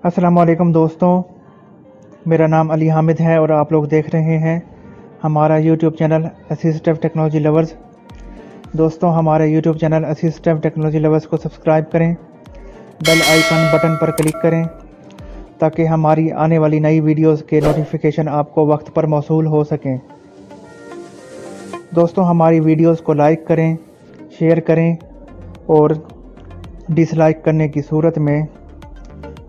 अस्सलाम वालेकुम दोस्तों, मेरा नाम अली हामिद है और आप लोग देख रहे हैं हमारा YouTube channel assistive technology lovers. दोस्तों, हमारे YouTube channel assistive technology lovers को सब्सक्राइब करें, बेल आइकन बटन पर क्लिक करें ताकि हमारी आने वाली नई वीडियोस के नोटिफिकेशन आपको वक्त पर मौसूल हो सकें। दोस्तों, हमारी वीडियोस को लाइक करें, शेयर करें और डिसलाइक करने की सूरत में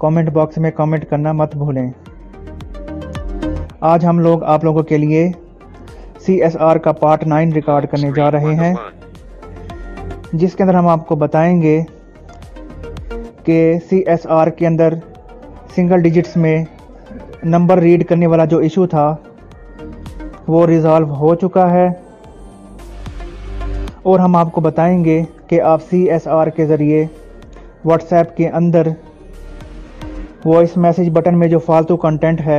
कमेंट बॉक्स में कमेंट करना मत भूलें। आज हम लोग आप लोगों के लिए CSR का पार्ट 9 रिकॉर्ड करने जा रहे हैं, जिसके अंदर हम आपको बताएंगे कि CSR के अंदर सिंगल डिजिट्स में नंबर रीड करने वाला जो इशू था वो रिज़ॉल्व हो चुका है। और हम आपको बताएंगे कि आप CSR के ज़रिए व्हाट्सएप के अंदर वॉइस मैसेज बटन में जो फालतू कंटेंट है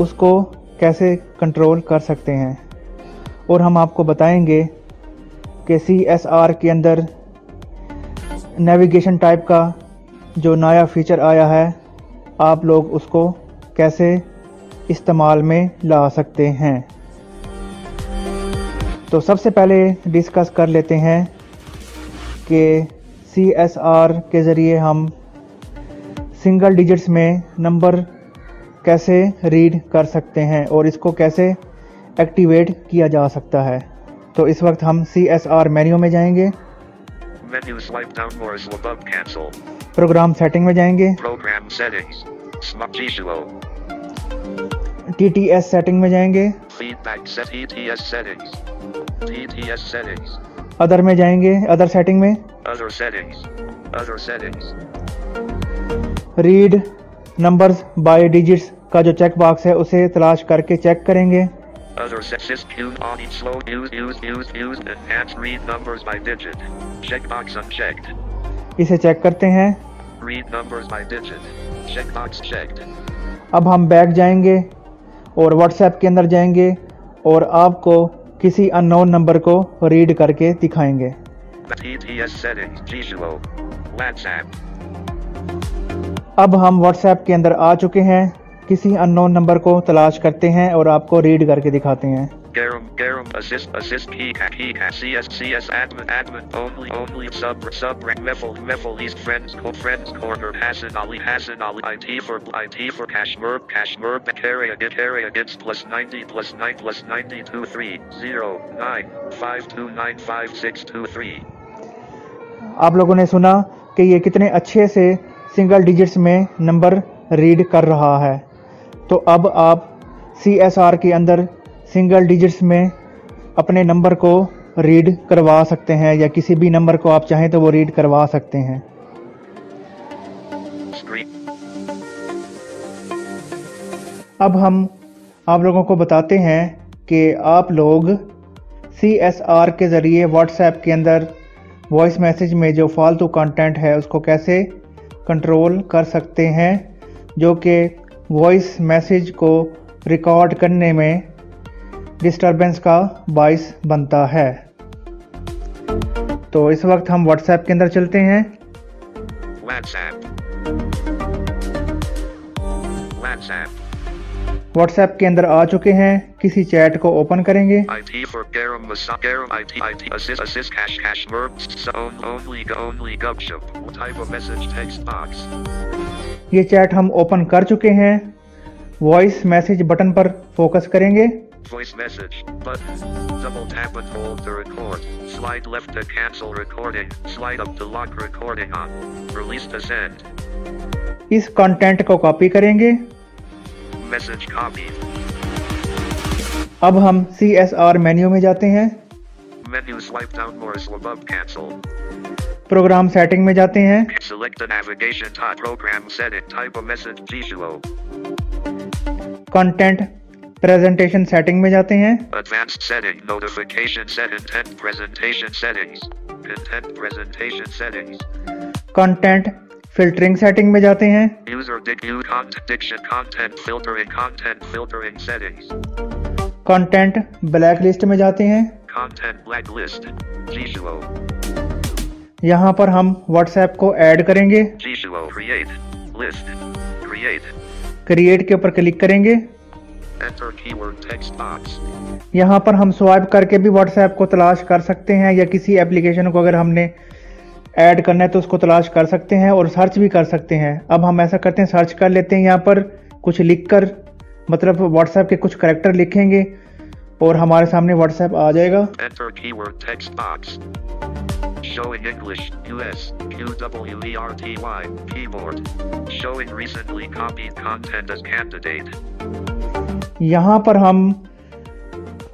उसको कैसे कंट्रोल कर सकते हैं। और हम आपको बताएंगे कि CSR के अंदर नेविगेशन टाइप का जो नया फीचर आया है, आप लोग उसको कैसे इस्तेमाल में ला सकते हैं। तो सबसे पहले डिस्कस कर लेते हैं कि CSR के ज़रिए हम सिंगल डिजिट्स में नंबर कैसे रीड कर सकते हैं और इसको कैसे एक्टिवेट किया जा सकता है। तो इस वक्त हम CSR मेन्यू में जाएंगे, प्रोग्राम सेटिंग में जाएंगे, TTS सेटिंग में जाएंगे, अदर में जाएंगे, अदर सेटिंग में रीड नंबर्स बाय डिजिट्स का जो चेक बॉक्स है उसे तलाश करके चेक करेंगे। इसे चेक करते हैं। अब हम बैक जाएंगे और व्हाट्सएप के अंदर जाएंगे और आपको किसी अननोन नंबर को रीड करके दिखाएंगे। अब हम व्हाट्सएप के अंदर आ चुके हैं, किसी अननोन नंबर को तलाश करते हैं और आपको रीड करके दिखाते हैं। आप लोगों ने सुना कि ये कितने अच्छे से सिंगल डिजिट्स में नंबर रीड कर रहा है। तो अब आप CSR के अंदर सिंगल डिजिट्स में अपने नंबर को रीड करवा सकते हैं, या किसी भी नंबर को आप चाहें तो वो रीड करवा सकते हैं। अब हम आप लोगों को बताते हैं कि आप लोग CSR के ज़रिए व्हाट्सएप के अंदर वॉइस मैसेज में जो फालतू कंटेंट है उसको कैसे कंट्रोल कर सकते हैं, जो कि वॉइस मैसेज को रिकॉर्ड करने में डिस्टरबेंस का बाइस बनता है। तो इस वक्त हम व्हाट्सएप के अंदर चलते हैं। व्हाट्सएप के अंदर आ चुके हैं, किसी चैट को ओपन करेंगे। ये चैट हम ओपन कर चुके हैं। वॉइस मैसेज बटन पर फोकस करेंगे। Voice message button. Double tap and hold to record. Slide left to cancel recording. Slide up to lock recording on. Release to send. इस कंटेंट को कॉपी करेंगे। Message copied. अब हम CSR menu में जाते हैं। Menu swipe down more above cancel. Program setting में जाते हैं। Select the navigation type program setting type of message visual. Content presentation setting में जाते हैं। Advanced setting notification set intent presentation settings. Content presentation settings. Content filtering setting में जाते हैं। User diction content filtering settings. Content black list में जाते हैं। Content blacklist visual. यहाँ पर हम व्हाट्सएप को ऐड करेंगे। Visual create List. Create. Create के ऊपर क्लिक करेंगे। Enter keyword text box. यहाँ पर हम स्वाइप करके भी व्हाट्सएप को तलाश कर सकते हैं, या किसी एप्लीकेशन को अगर हमने ऐड करना है तो उसको तलाश कर सकते हैं, और सर्च भी कर सकते हैं। अब हम ऐसा करते हैं, सर्च कर लेते हैं। यहाँ पर कुछ लिखकर, मतलब व्हाट्सएप के कुछ करैक्टर लिखेंगे और हमारे सामने व्हाट्सएप आ जाएगा। Enter keyword text box. Showing English, US, QWERTY, keyboard. Showing recently copied content as candidate. यहाँ पर हम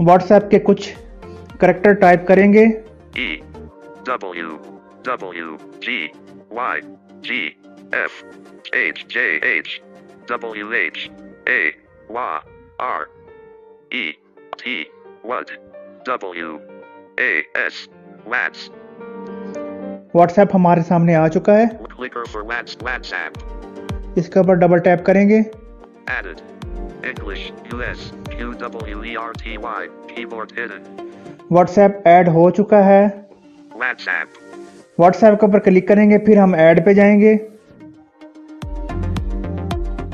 व्हाट्सएप के कुछ करैक्टर टाइप करेंगे। E, W, W, G, Y, G, F, H, J, H, W, H, A, Y, R, E, T, what, W, A, S, WATS. WhatsApp हमारे सामने आ चुका है। Clicker for WhatsApp. इसके ऊपर डबल टैप करेंगे। Added. English, US, QWERTY, keyboard hidden. WhatsApp add हो चुका है। WhatsApp. व्हाट्सएप के ऊपर क्लिक करेंगे, फिर हम ऐड पे जाएंगे।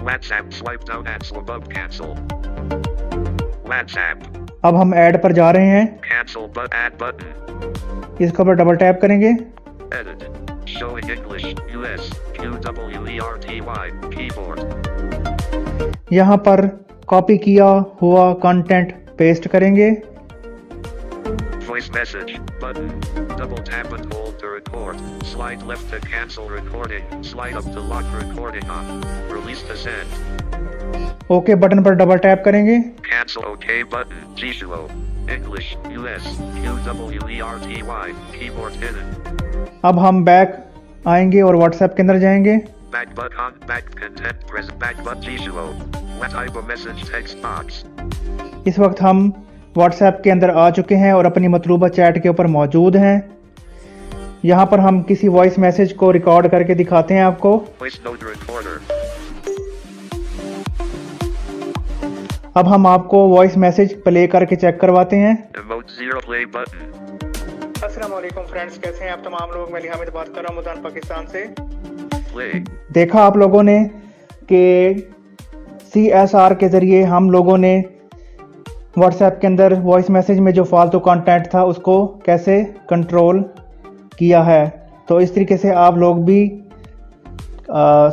WhatsApp swipe down at above cancel. WhatsApp. अब हम ऐड पर जा रहे हैं। Cancel but add button. इसके ऊपर डबल टैप करेंगे। Edit. Showing English, US, QWERTY, keyboard. यहाँ पर कॉपी किया हुआ कंटेंट पेस्ट करेंगे। Voice message button. Double tap and hold to record. Slide left to cancel recording. Slide up to lock recording on. Release to send. Okay button पर double tap करेंगे। Cancel OK button. Jishuo. English, US, QWERTY, keyboard hidden. अब हम back आएंगे और WhatsApp के अंदर जाएंगे। Back button, back content, press back button, Jishuo. What type of message text box? इस वक्त हम व्हाट्सएप के अंदर आ चुके हैं और अपनी मतलूबा चैट के ऊपर मौजूद हैं। यहाँ पर हम किसी वॉइस मैसेज को रिकॉर्ड करके दिखाते हैं आपको। Voice note recorder. अब हम आपको वॉइस मैसेज प्ले करके चेक करवाते हैं। Emote 0 play button. अस्सलाम वालेकुम फ्रेंड्स, कैसे हैं आप तमाम लोग। मैं हामिद बात कर रहा हूँ मुल्तान पाकिस्तान से। Play. देखा आप लोगों ने कि CSR के ज़रिए हम लोगों ने व्हाट्सएप के अंदर वॉइस मैसेज में जो फालतू कंटेंट था उसको कैसे कंट्रोल किया है। तो इस तरीके से आप लोग भी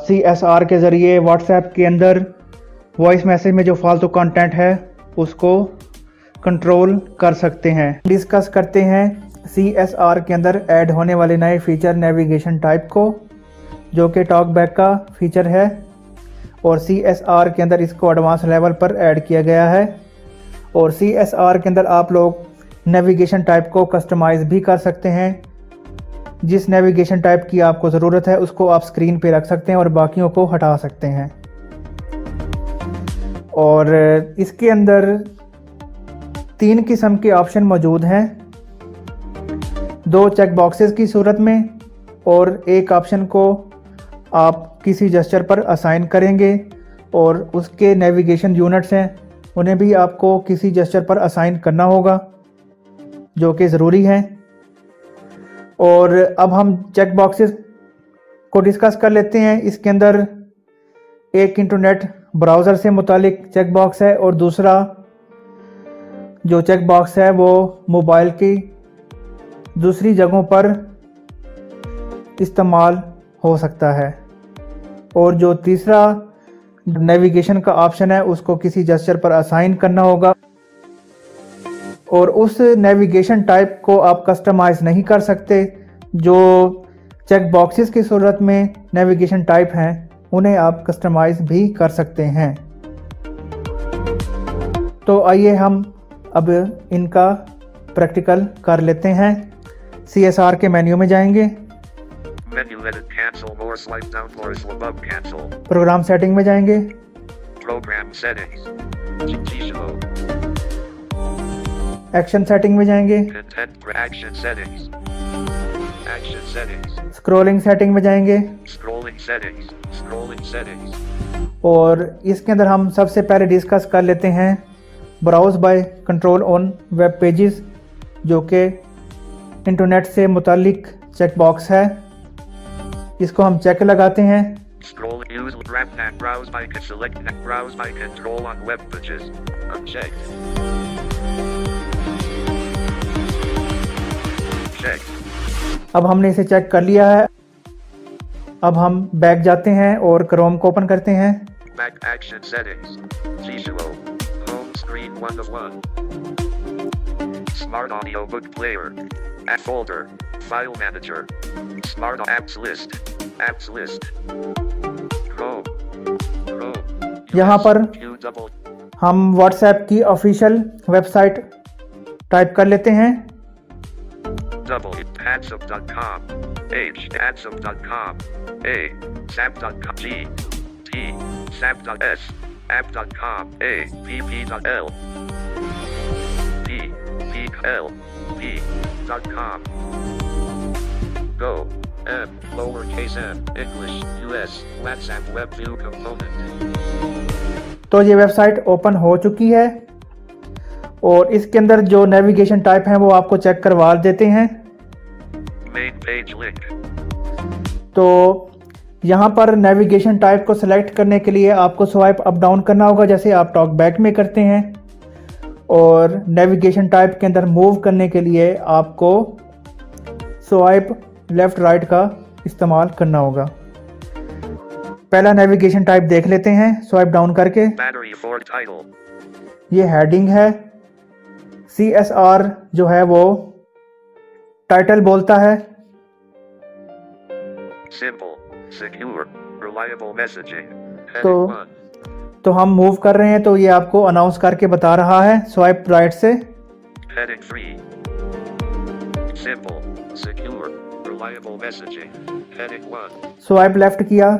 CSR के ज़रिए व्हाट्सएप के अंदर वॉइस मैसेज में जो फालतू कंटेंट है उसको कंट्रोल कर सकते हैं। डिस्कस करते हैं CSR के अंदर ऐड होने वाले नए फीचर नेविगेशन टाइप को, जो कि टॉकबैक का फीचर है, और CSR के अंदर इसको एडवांस लेवल पर ऐड किया गया है। और CSR के अंदर आप लोग नेविगेशन टाइप को कस्टमाइज़ भी कर सकते हैं। जिस नेविगेशन टाइप की आपको ज़रूरत है उसको आप स्क्रीन पे रख सकते हैं और बाकियों को हटा सकते हैं। और इसके अंदर 3 किस्म के ऑप्शन मौजूद हैं, 2 चेक बॉक्सेस की सूरत में, और एक ऑप्शन को आप किसी जेस्चर पर असाइन करेंगे, और उसके नेविगेशन यूनिट्स हैं उन्हें भी आपको किसी जेस्चर पर असाइन करना होगा, जो कि ज़रूरी है। और अब हम चेक बॉक्सेस को डिस्कस कर लेते हैं। इसके अंदर एक इंटरनेट ब्राउज़र से मुतालिक चेक बॉक्स है, और दूसरा जो चेक बॉक्स है वो मोबाइल की दूसरी जगहों पर इस्तेमाल हो सकता है। और जो तीसरा नेविगेशन का ऑप्शन है उसको किसी जेस्चर पर असाइन करना होगा, और उस नेविगेशन टाइप को आप कस्टमाइज़ नहीं कर सकते। जो चेक बॉक्सेस की सूरत में नेविगेशन टाइप हैं उन्हें आप कस्टमाइज़ भी कर सकते हैं। तो आइए हम अब इनका प्रैक्टिकल कर लेते हैं। CSR के मेन्यू में जाएंगे। Menu edit cancel more swipe down for above cancel. Program setting में जाएंगे। Program settings. Jishuo. Action setting में जाएंगे। Content action settings. Action settings. Scrolling setting में जाएंगे। Scrolling settings. Scrolling settings. और इसके अंदर हम सबसे पहले डिस्कस कर लेते हैं browse by control on web pages, जो कि इंटरनेट से मुतालिक चेक बॉक्स है। इसको हम चेक लगाते हैं। Scroll Use wrap and browse by select and browse by control on web pages. Unchecked. Checked. अब हमने इसे चेक कर लिया है। अब हम बैक जाते हैं और क्रोम को ओपन करते हैं। Back action settings. Visual. Home screen 1 of 1. Smart audio book player. App folder. File manager. Smart apps list. Apps list. Chrome. यहाँ पर हम WhatsApp की ऑफिशियल वेबसाइट टाइप कर लेते हैं। Adsub.com. H. Adsub.com. A. Sap.com. G. T. Sap.s. App.com. A. pp.l. P. P.l. P.com. Go. M. Lowercase m. English. US. WhatsApp web view component. तो ये website open हो चुकी है और इसके अंदर जो नेविगेशन टाइप हैं वो आपको चेक करवा देते हैं। Main page link. तो यहाँ पर नेविगेशन टाइप को सिलेक्ट करने के लिए आपको स्वाइप अप डाउन करना होगा जैसे आप टॉक बैक में करते हैं, और नेविगेशन टाइप के अंदर मूव करने के लिए आपको स्वाइप लेफ्ट राइट का इस्तेमाल करना होगा। पहला नेविगेशन टाइप देख लेते हैं स्वाइप डाउन करके। Battery for title. ये हेडिंग है। CSR जो है वो टाइटल बोलता है। Simple, secure, reliable messaging. तो हम मूव कर रहे हैं तो ये आपको अनाउंस करके बता रहा है स्वाइप राइट से। Heading 3. Simple, secure, reliable messaging. Heading 1. Swipe left किया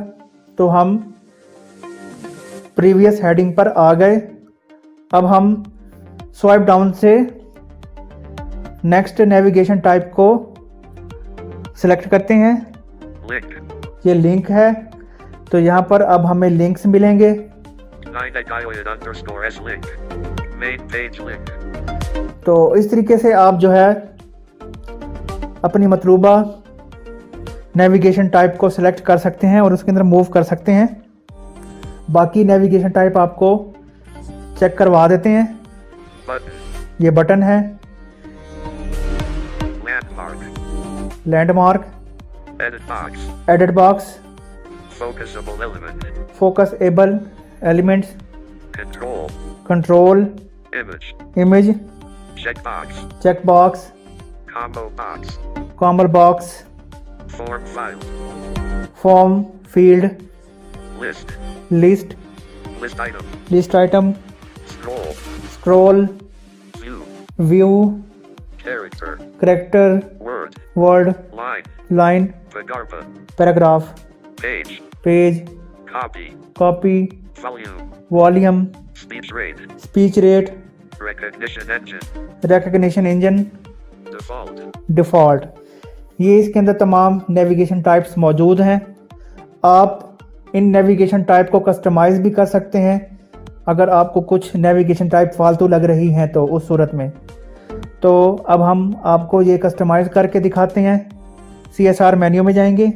तो हम प्रीवियस हेडिंग पर आ गए। अब हम स्वाइप डाउन से नेक्स्ट नेविगेशन टाइप को सिलेक्ट करते हैं। Link. ये लिंक है तो यहाँ पर अब हमें लिंक्स मिलेंगे। _s link. Main page link. तो इस तरीके से आप जो है अपनी मतलूबा नेविगेशन टाइप को सिलेक्ट कर सकते हैं और उसके अंदर मूव कर सकते हैं। बाकी नेविगेशन टाइप आपको चेक करवा देते हैं। Button. ये बटन है। Landmark. Landmark. Edit box. Edit box. Focusable element. Focusable elements. Control. Control. Image. Image. Checkbox. Check box. Combo box. Combo box. Form file. Form field. List. List. List item. List item. Scroll. Scroll. View. View. Character. Character. Word. Word. Line. Line. Pagarpa. Paragraph. Page. Page. Copy. Copy. Volume. Volume. Speech rate. Speech rate. Recognition engine. Recognition engine. Default. Default. ये इसके अंदर तमाम navigation types मौजूद हैं। आप in navigation type को customise भी कर सकते हैं अगर आपको कुछ नेविगेशन टाइप फालतू लग रही हैं तो उस सूरत में। तो अब हम आपको ये कस्टमाइज़ करके दिखाते हैं। CSR मेन्यू में जाएंगे।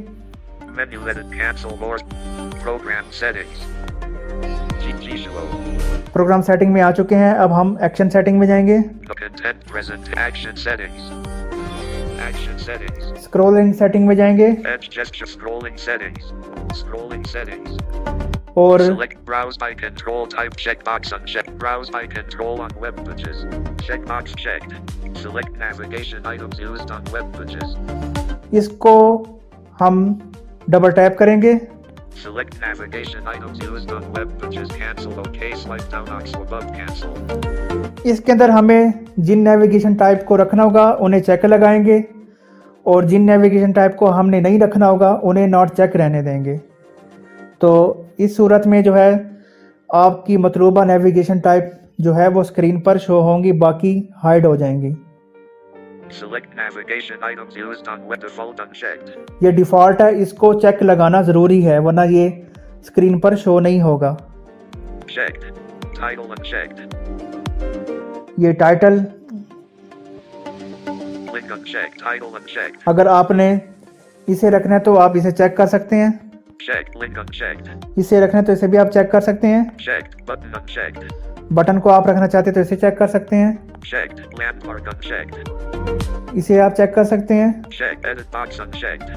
Menu edit cancel more. Program settings. Visual. Program setting में आ चुके हैं। अब हम एक्शन सेटिंग में जाएंगे। The content present. Action settings. Action settings. Scrolling setting में जाएंगे Edge gesture scrolling settings. Scrolling settings. और Select browse by control type checkbox unchecked. Browse by control on web pages. Checkbox checked. Select navigation items used on web pages. इसको हम double tap करेंगे। Select navigation items used on web pages. Cancel OK. Swipe down Ox above cancel. इसके अंदर हमें जिन navigation type को रखना होगा उन्हें चेक लगाएंगे और जिन नेविगेशन टाइप को हमने नहीं रखना होगा उन्हें नॉट चेक रहने देंगे। तो इस सूरत में जो है आपकी मतलूबा नेविगेशन टाइप जो है वो स्क्रीन पर शो होंगी, बाकी हाइड हो जाएंगी। Select navigation items used on web default unchecked. ये डिफ़ॉल्ट है, इसको चेक लगाना ज़रूरी है वरना ये स्क्रीन पर शो नहीं होगा। Checked. Title unchecked. ये title Link unchecked. Title unchecked. अगर आपने इसे रखना है तो आप इसे चेक कर सकते हैं। Checked. Link unchecked. इसे रखना है तो इसे भी आप चेक कर सकते हैं। Checked. Button unchecked. बटन को आप रखना चाहते हैं तो इसे चेक कर सकते हैं। Checked. Landmark unchecked. इसे आप चेक कर सकते हैं। Checked. Edit box unchecked.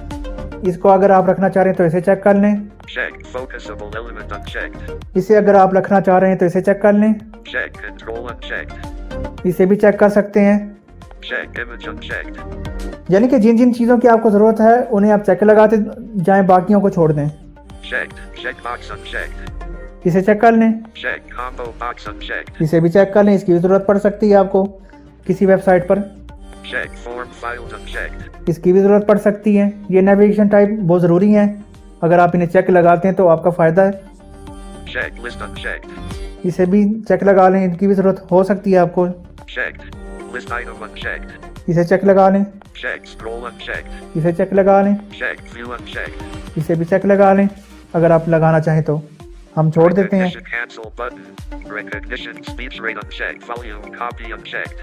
इसको अगर आप रखना चाह रहे हैं तो इसे चेक कर लें। Checked. Focusable element unchecked. इसे अगर आप रखना चाह रहे हैं तो इसे चेक कर लें। Check. Control unchecked. इसे भी चेक कर सकते हैं। Check. Image unchecked. यानी कि जिन जिन चीज़ों की आपको ज़रूरत है उन्हें आप चेक लगाते जाएं, बाकियों को छोड़ दें। Checked. Checkbox unchecked. इसे चेक कर लें। Check. Combo box unchecked. इसे भी चेक कर लें, इसकी भी ज़रूरत पड़ सकती है आपको किसी वेबसाइट पर। Check. Form files unchecked. इसकी भी ज़रूरत पड़ सकती है। ये नेविगेशन टाइप बहुत ज़रूरी हैं, अगर आप इन्हें चेक लगाते हैं तो आपका फ़ायदा है। Check. List unchecked. इसे भी चेक लगा लें, इनकी भी ज़रूरत हो सकती है आपको। Checked. List item unchecked. इसे चेक लगा लें। Check. Scroll unchecked. इसे चेक लगा लें। Check. View unchecked. इसे भी चेक लगा लें अगर आप लगाना चाहें तो। हम छोड़ देते हैं। Recognition cancel button. Recognition speech rate unchecked. Volume copy unchecked.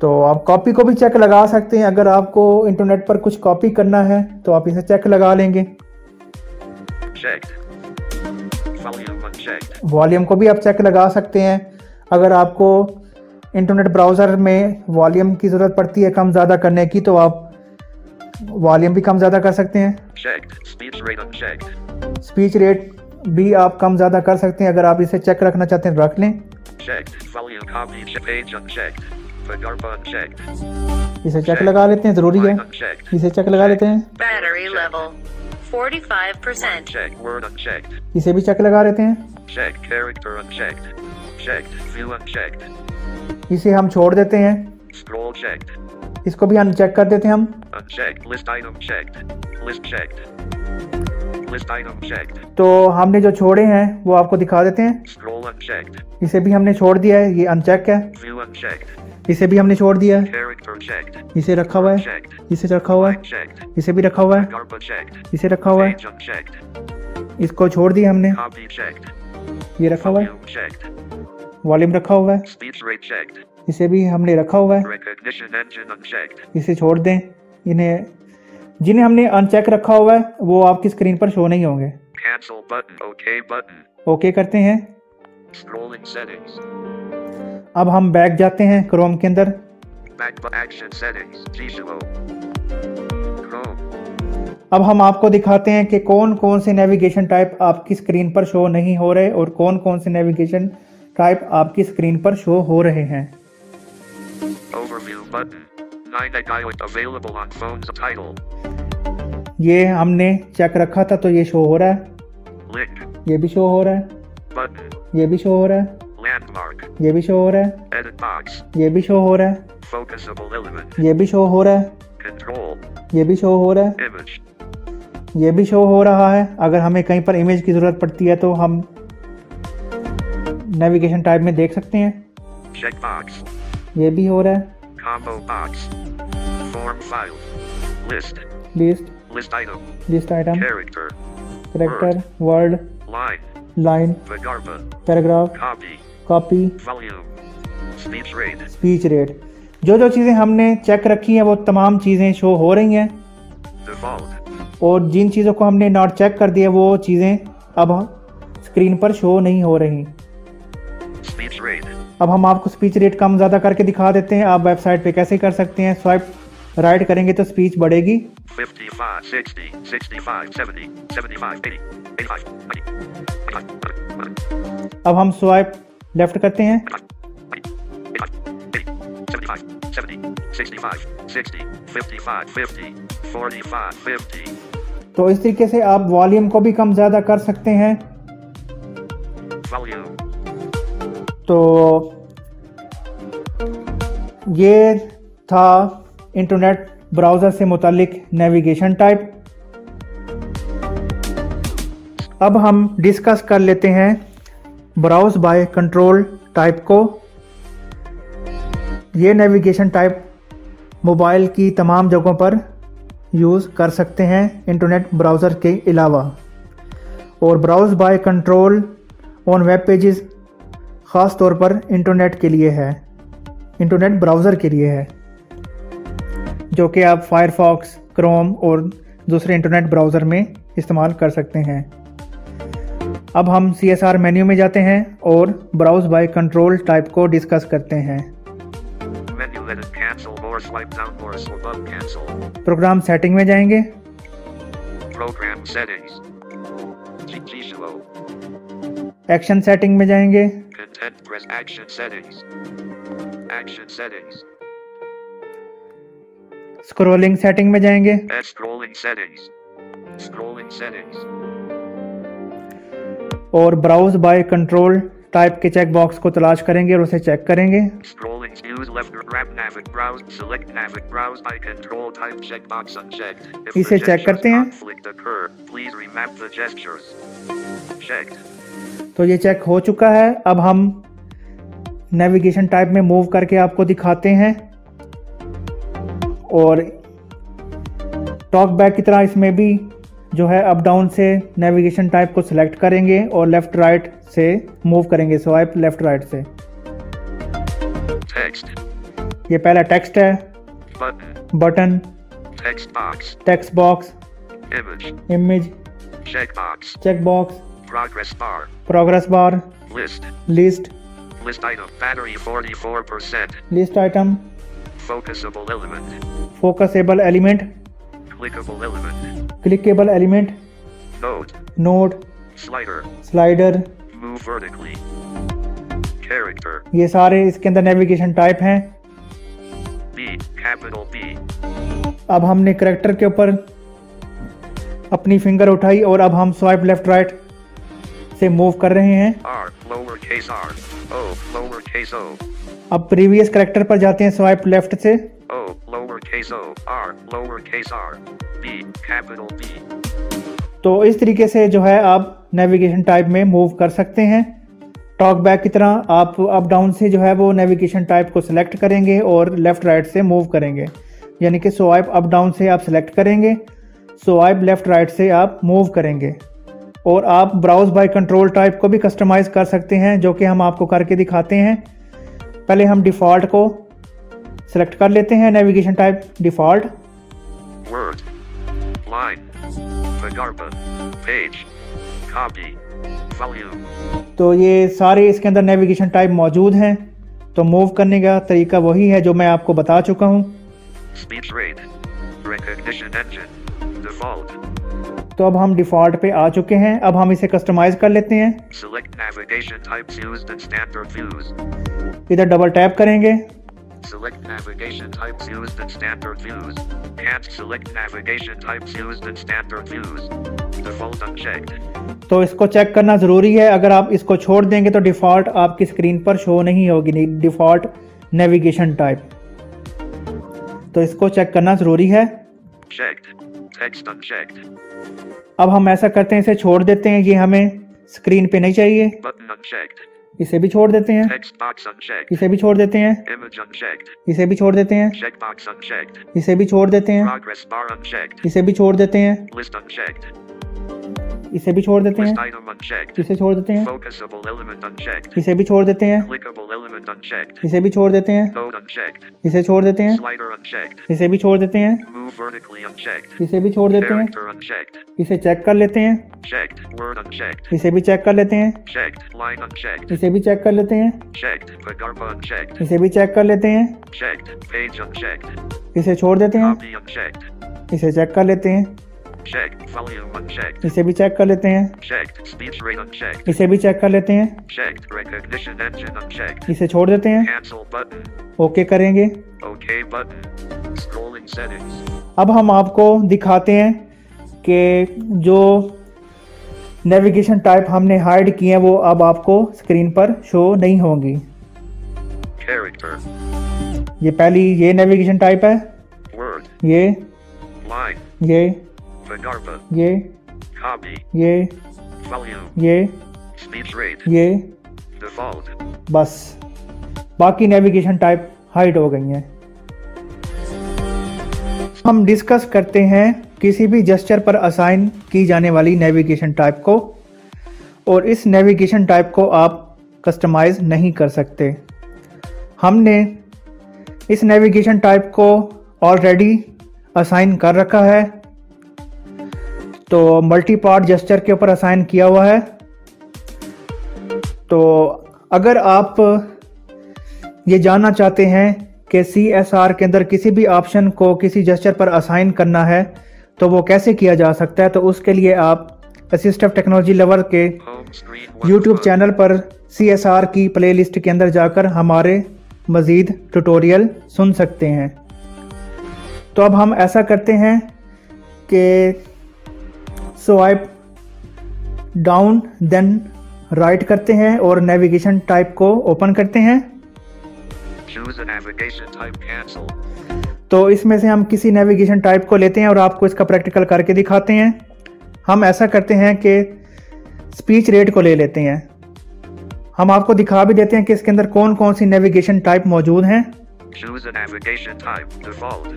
तो आप कॉपी को भी चेक लगा सकते हैं। अगर आपको इंटरनेट पर कुछ कॉपी करना है तो आप इसे चेक लगा लेंगे। Checked. Volume unchecked. वॉल्यूम को भी आप चेक लगा सकते हैं। अगर आपको इंटरनेट ब्राउज़र में वॉल्यूम की ज़रूरत पड़ती है कम ज़्यादा करने की, तो आप वॉल्यूम भी कम ज़्यादा कर सकते हैं। Checked. Speech rate unchecked. Speech rate भी आप कम ज़्यादा कर सकते हैं। अगर आप इसे चेक रखना चाहते हैं रख लें। Checked. Volume copy page unchecked. Pagarba unchecked. इसे चेक लगा लेते हैं, ज़रूरी है। Line unchecked. इसे चेक लगा लेते हैं। Battery level 45%. Check. Word unchecked. इसे भी चेक लगा लेते हैं। Check. Character unchecked. Checked. View unchecked. इसे हम छोड़ देते हैं। Scroll checked. इसको भी अनचेक कर देते हैं हम। Unchecked. List item checked. List checked. List item checked. तो हमने जो छोड़े हैं वो आपको दिखा देते हैं। Scroll unchecked. इसे भी हमने छोड़ दिया है, ये अनचेक है। View unchecked. इसे भी हमने छोड़ दिया है। Character checked. इसे रखा हुआ है। Checked. इसे रखा हुआ है। Line checked. इसे भी रखा हुआ है। Pagarba checked. इसे रखा हुआ है। Page unchecked. इसको छोड़ दिया हमने। Copy checked. ये रखा हुआ है। Volume checked. वॉल्यूम रखा हुआ है। Speech rate checked. इसे भी हमने रखा हुआ है। Recognition engine unchecked. इसे छोड़ दें। इन्हें जिन्हें हमने अनचेक रखा हुआ है वो आपकी स्क्रीन पर शो नहीं होंगे। Cancel button. OK button. Okay करते हैं। Scrolling settings. अब हम बैक जाते हैं क्रोम के अंदर। Back to action settings. G-Show. Chrome. अब हम आपको दिखाते हैं कि कौन कौन से नेविगेशन टाइप आपकी स्क्रीन पर शो नहीं हो रहे और कौन कौन से नेविगेशन टाइप आपकी स्क्रीन पर शो हो रहे हैं। Overview button. 9 dialect available on phones. Title. ये हमने चेक रखा था तो ये शो हो रहा है। Link. ये भी शो हो रहा है। Button. ये भी शो हो रहा है। Landmark. ये भी शो हो रहा है। Edit box. ये भी शो हो रहा है। Focusable element. ये भी शो हो रहा है। Control. ये भी शो हो रहा है। Image. ये भी शो हो रहा है। अगर हमें कहीं पर इमेज की ज़रूरत पड़ती है तो हम नेविगेशन टाइप में देख सकते हैं। Checkbox. ये भी हो रहा है। Combo box. Form file. List. List, List item. List item, Character. Character, word, Line. Line, Pagarba. Paragraph, Copy. Copy, Volume. Speech rate. Speech rate. जो जो चीज़ें हमने चेक रखी हैं वो तमाम चीज़ें शो हो रही हैं Default. और जिन चीज़ों को हमने नॉट चेक कर दिया वो चीज़ें अब स्क्रीन पर शो नहीं हो रही। Speech rate. अब हम आपको स्पीच रेट कम ज़्यादा करके दिखा देते हैं। आप वेबसाइट पे कैसे कर सकते हैं। स्वाइप राइट करेंगे तो स्पीच बढ़ेगी। 55, 60, 65, 70, 75, 80, 85, 90, अब हम स्वाइप लेफ्ट करते हैं। 75, 70, 65, 60, 55, 50, 45, 50. तो इस तरीके से आप वॉल्यूम को भी कम ज़्यादा कर सकते हैं। Volume. तो ये था इंटरनेट ब्राउज़र से मुतालिक नेविगेशन टाइप। अब हम डिस्कस कर लेते हैं ब्राउज़ बाय कंट्रोल टाइप को। ये नेविगेशन टाइप मोबाइल की तमाम जगहों पर यूज़ कर सकते हैं इंटरनेट ब्राउज़र के अलावा। और browse by control on web pages ख़ास तौर पर इंटरनेट के लिए है, इंटरनेट ब्राउज़र के लिए है, जो कि आप फायरफॉक्स, क्रोम और दूसरे इंटरनेट ब्राउज़र में इस्तेमाल कर सकते हैं। अब हम CSR मेन्यू में जाते हैं और ब्राउज बाय कंट्रोल टाइप को डिस्कस करते हैं। प्रोग्राम सेटिंग में जाएंगे। एक्शन सेटिंग में जाएंगे। स्क्रॉलिंग सेटिंग में जाएंगे। और ब्राउज बाय कंट्रोल टाइप के चेक बॉक्स को तलाश करेंगे और उसे चेक करेंगे। इसे चेक करते हैं। तो ये चेक हो चुका है। अब हम नेविगेशन टाइप में मूव करके आपको दिखाते हैं और टॉक बैक की तरह इसमें भी जो है अप डाउन से नेविगेशन टाइप को सिलेक्ट करेंगे और लेफ्ट राइट से मूव करेंगे, स्वाइप लेफ्ट राइट से। ये पहला टेक्स्ट है, button, text box, image, check box, progress bar, list item, focusable element, clickable element, node, slider, ये सारे इसके अंदर नेविगेशन टाइप हैं। अब हमने कैरेक्टर के ऊपर अपनी फिंगर उठाई और अब हम स्वाइप लेफ्ट राइट से मूव कर रहे हैं। अब प्रीवियस कैरेक्टर पर जाते हैं स्वाइप लेफ्ट से। तो इस तरीके से जो है आप नेविगेशन टाइप में मूव कर सकते हैं। टॉक बैक की तरह आप अप डाउन से जो है वो नेविगेशन टाइप को सिलेक्ट करेंगे और लेफ्ट राइट से मूव करेंगे, यानी कि स्वाइप अप डाउन से आप सिलेक्ट करेंगे, स्वाइप लेफ्ट राइट से आप मूव करेंगे। और आप ब्राउज बाय कंट्रोल टाइप को भी कस्टमाइज कर सकते हैं, जो कि हम आपको करके दिखाते हैं। पहले हम डिफ़ॉल्ट को सिलेक्ट कर लेते हैं, navigation type default. Word, line, Vigarpa, page, copy, volume. तो ये सारे इसके अंदर नेविगेशन टाइप मौजूद हैं। तो मूव करने का तरीका वही है जो मैं आपको बता चुका हूँ। Speech rate, recognition engine, default. तो अब हम डिफ़ॉल्ट पे आ चुके हैं। अब हम इसे कस्टमाइज कर लेते हैं। Select navigation types used in standard views. इधर डबल टैप करेंगे। Select navigation types used in standard views. Can't select navigation types used in standard views. Default unchecked. तो इसको चेक करना ज़रूरी है। अगर आप इसको छोड़ देंगे तो डिफ़ॉल्ट आपकी स्क्रीन पर शो नहीं होगी, डिफ़ॉल्ट नेविगेशन टाइप। तो इसको चेक करना ज़रूरी है। Checked. Text unchecked. अब हम ऐसा करते हैं, इसे छोड़ देते हैं, ये हमें स्क्रीन पे नहीं चाहिए। Button unchecked. इसे भी छोड़ देते हैं। Text box unchecked. इसे भी छोड़ देते हैं। Image unchecked. इसे भी छोड़ देते हैं। Checkbox unchecked. इसे भी छोड़ देते हैं। Progress bar unchecked. इसे भी छोड़ देते हैं। List unchecked. इसे भी छोड़ देते हैं। List item unchecked. इसे छोड़ देते हैं। Focusable element unchecked. इसे भी छोड़ देते हैं। Clickable element unchecked. इसे भी छोड़ देते हैं। Node unchecked. इसे छोड़ देते हैं। Slider unchecked. इसे भी छोड़ देते हैं। Move vertically unchecked. इसे भी छोड़ देते हैं। Character unchecked. इसे चेक कर लेते हैं। Checked. Word unchecked. इसे भी चेक कर लेते हैं। Checked. Line unchecked. इसे भी चेक कर लेते हैं। Checked. Vigarpa unchecked. इसे भी चेक कर लेते हैं। Checked. Page unchecked. इसे छोड़ देते हैं। Copy unchecked. इसे चेक कर लेते हैं। Checked. Volume unchecked. इसे भी चेक कर लेते हैं। Checked. Speech rate unchecked. इसे भी चेक कर लेते हैं। Checked. Recognition engine unchecked. इसे छोड़ देते हैं। Cancel button. ओके करेंगे। OK button. Scrolling settings. अब हम आपको दिखाते हैं कि जो नेविगेशन टाइप हमने हाइड किए हैं वो अब आपको स्क्रीन पर शो नहीं होंगी। Character. ये पहली ये नेविगेशन टाइप है, Word. ये Line. Vigarpa. ये Copy. ये Volume. ये Speech rate. ये Default. बस बाकी नेविगेशन टाइप हाइड हो गई हैं। हम डिस्कस करते हैं किसी भी जेस्चर पर असाइन की जाने वाली नेविगेशन टाइप को, और इस नेविगेशन टाइप को आप कस्टमाइज नहीं कर सकते। हमने इस नेविगेशन टाइप को ऑलरेडी असाइन कर रखा है। तो मल्टी पार्ट जेस्चर के ऊपर असाइन किया हुआ है। तो अगर आप ये जानना चाहते हैं कि CSR के अंदर किसी भी ऑप्शन को किसी जेस्चर पर असाइन करना है तो वो कैसे किया जा सकता है, तो उसके लिए आप असिस्टिव टेक्नोलॉजी लवर के YouTube चैनल पर CSR की प्लेलिस्ट के अंदर जाकर हमारे मज़ीद ट्यूटोरियल सुन सकते हैं। तो अब हम ऐसा करते हैं कि स्वाइप डाउन देन राइट करते हैं और नेविगेशन टाइप को ओपन करते हैं। Choose a navigation type, cancel. तो इसमें से हम किसी नेविगेशन टाइप को लेते हैं और आपको इसका प्रैक्टिकल करके दिखाते हैं। हम ऐसा करते हैं कि स्पीच रेट को ले लेते हैं। हम आपको दिखा भी देते हैं कि इसके अंदर कौन कौन सी नेविगेशन टाइप मौजूद हैं। Choose a navigation type, default.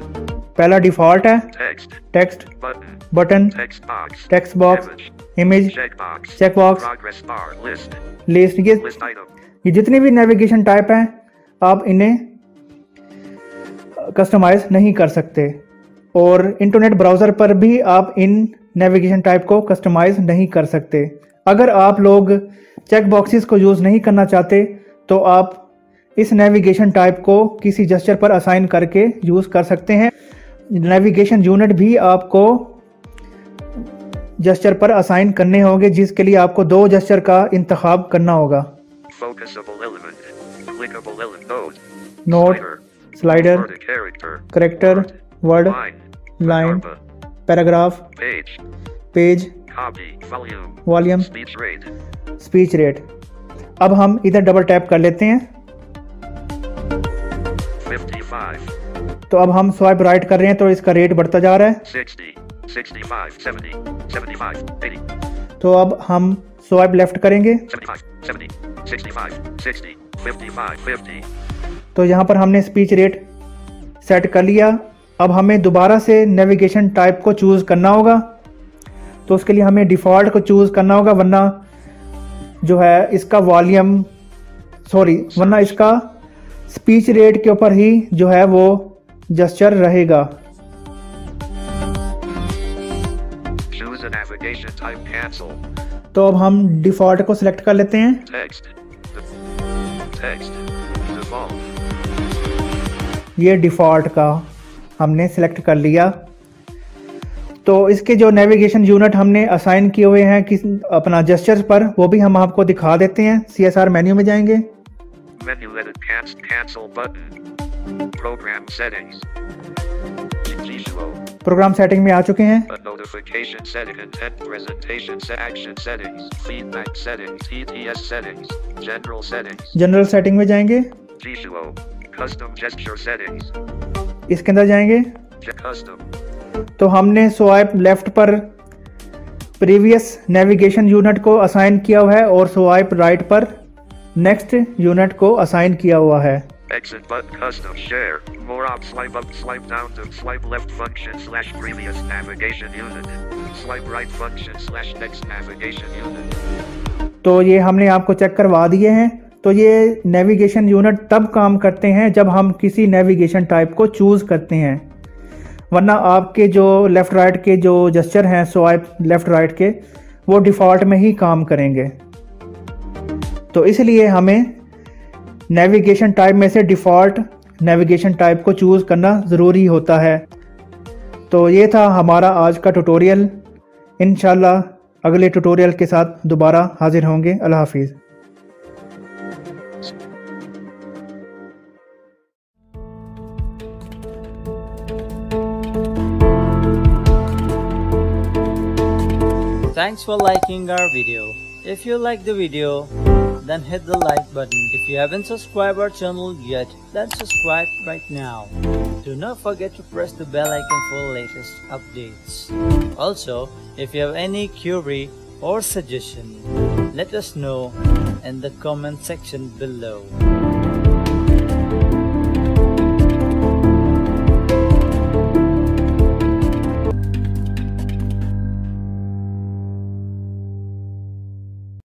पहला डिफ़ॉल्ट है, Text, text, button, button, text box, text box, image, image, checkbox, checkbox, progress bar, list, list. list item. ये जितनी भी नेविगेशन टाइप हैं आप इन्हें कस्टमाइज नहीं कर सकते और इंटरनेट ब्राउज़र पर भी आप इन नेविगेशन टाइप को कस्टमाइज नहीं कर सकते। अगर आप लोग चेक बॉक्सेस को यूज़ नहीं करना चाहते तो आप इस नेविगेशन टाइप को किसी जेस्चर पर असाइन करके यूज़ कर सकते हैं। नेविगेशन यूनिट भी आपको जेस्चर पर असाइन करने होंगे, जिसके लिए आपको 2 जेस्चर का इंतखाब करना होगा। Focusable element, clickable element, note, slider, slider, word character, character, word, line, line, arpa, paragraph, page, page, copy, volume, volume, speech rate, speech rate. अब हम इधर डबल टैप कर लेते हैं। 55, तो अब हम स्वाइप राइट कर रहे हैं तो इसका रेट बढ़ता जा रहा है। 60, 65, 70, 75, 80, तो अब हम स्वाइप लेफ्ट करेंगे 75, 70, 65, 60, 55, 50. तो यहाँ पर हमने स्पीच रेट सेट कर लिया। अब हमें दोबारा से नेविगेशन टाइप को चूज़ करना होगा। तो उसके लिए हमें डिफ़ॉल्ट को चूज़ करना होगा, वरना जो है इसका वॉल्यूम वरना इसका स्पीच रेट के ऊपर ही जो है वो जेस्चर रहेगा। Choose a navigation type, cancel. तो अब हम डिफ़ॉल्ट को सिलेक्ट कर लेते हैं। Text, text, default, ये डिफ़ॉल्ट का हमने सिलेक्ट कर लिया। तो इसके जो नेविगेशन यूनिट हमने असाइन किए हुए हैं किस अपना जेस्चर्स पर, वो भी हम आपको दिखा देते हैं। CSR मेन्यू में जाएंगे, menu edit, cancel button, program settings, G-Show, program setting में आ चुके हैं। a notification setting, intent presentation, action settings, feedback settings, TTS settings, general settings, general setting में जाएंगे, G-Show, custom gesture settings, इसके अंदर जाएंगे। custom, तो हमने स्वाइप लेफ्ट पर प्रीवियस नेविगेशन यूनिट को असाइन किया हुआ है और स्वाइप राइट पर नेक्स्ट यूनिट को असाइन किया हुआ है। exit button, custom, share, more op, swipe up, swipe down to swipe left function / previous navigation unit, swipe right function / next navigation unit. तो ये हमने आपको चेक करवा दिए हैं। तो ये नेविगेशन यूनिट तब काम करते हैं जब हम किसी नेविगेशन टाइप को चूज़ करते हैं, वरना आपके जो लेफ़्ट राइट के जो जेस्चर हैं स्वाइप लेफ़्ट राइट के, वो डिफ़ॉल्ट में ही काम करेंगे। तो इसलिए हमें नेविगेशन टाइप में से डिफ़ॉल्ट नेविगेशन टाइप को चूज़ करना ज़रूरी होता है। तो ये था हमारा आज का ट्यूटोरियल। इंशाल्लाह अगले ट्यूटोरियल के साथ दोबारा हाजिर होंगे। अल्लाह हाफिज़। Thanks for liking our video. If you like the video, then hit the like button. If you haven't subscribed our channel yet, then subscribe right now. Do not forget to press the bell icon for latest updates. Also, if you have any query or suggestion, let us know in the comment section below.